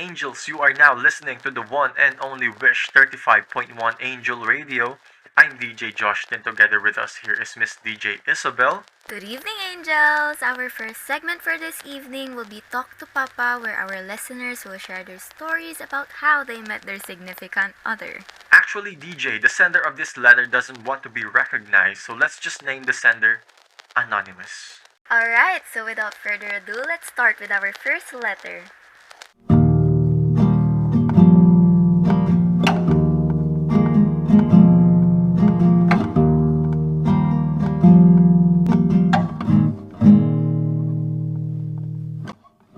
angels, you are now listening to the one and only Wish 35.1 Angel Radio. I'm DJ Joshtinn. Together with us here is Miss DJ Ysabel. Good evening, angels! Our first segment for this evening will be Talk to Papa, where our listeners will share their stories about how they met their significant other. Actually, DJ, the sender of this letter doesn't want to be recognized, so let's just name the sender Anonymous. Alright, so without further ado, let's start with our first letter.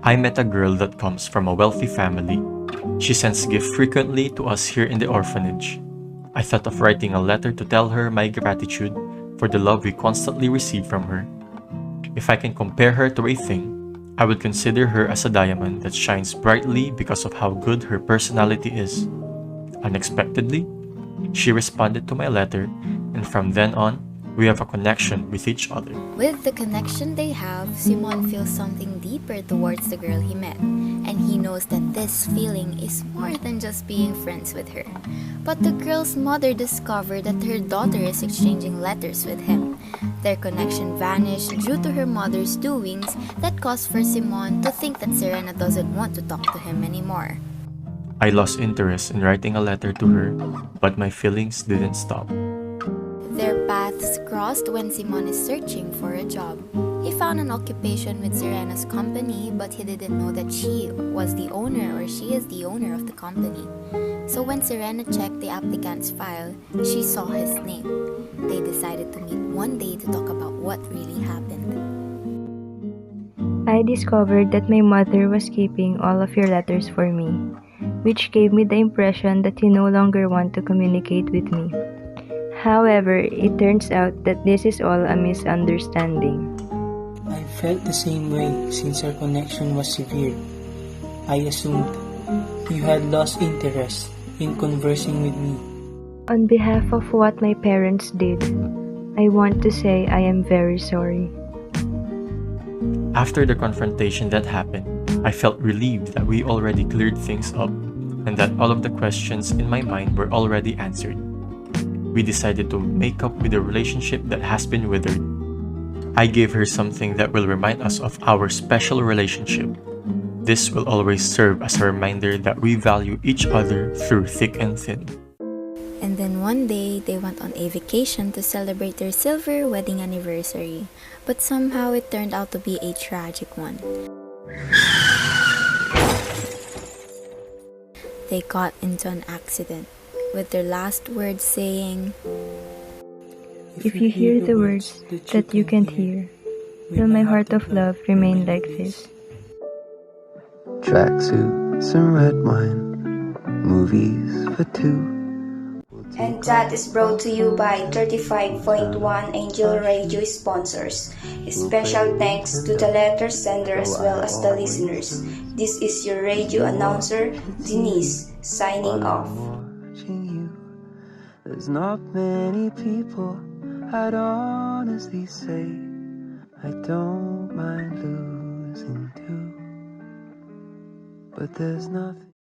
I met a girl that comes from a wealthy family. She sends gifts frequently to us here in the orphanage. I thought of writing a letter to tell her my gratitude for the love we constantly receive from her. If I can compare her to a thing, I would consider her as a diamond that shines brightly because of how good her personality is. Unexpectedly, she responded to my letter, and from then on, we have a connection with each other. With the connection they have, Simon feels something deeper towards the girl he met, and he knows that this feeling is more than just being friends with her. But the girl's mother discovered that her daughter is exchanging letters with him. Their connection vanished due to her mother's doings that caused for Simon to think that Serena doesn't want to talk to him anymore. I lost interest in writing a letter to her, but my feelings didn't stop. Their paths crossed when Simon is searching for a job. He found an occupation with Serena's company, but he didn't know that she was the owner or she is the owner of the company. So when Serena checked the applicant's file, she saw his name. They decided to meet one day to talk about what really happened. I discovered that my mother was keeping all of your letters for me, which gave me the impression that you no longer want to communicate with me. However, it turns out that this is all a misunderstanding. I felt the same way since our connection was severe. I assumed you had lost interest in conversing with me. On behalf of what my parents did, I want to say I am very sorry. After the confrontation that happened, I felt relieved that we already cleared things up and that all of the questions in my mind were already answered. We decided to make up with a relationship that has been withered. I gave her something that will remind us of our special relationship. This will always serve as a reminder that we value each other through thick and thin. And then one day, they went on a vacation to celebrate their silver wedding anniversary. But somehow it turned out to be a tragic one. They got into an accident, with their last words saying, If you hear the words that you can't hear, will my heart of love remain like this? Tracksuits and red wine, movies for two. And that is brought to you by 35.1 Angel Radio sponsors. Special thanks to the letter sender as well as the listeners. This is your radio announcer, Denise, signing off. There's not many people I'd honestly say I don't mind losing to, but there's nothing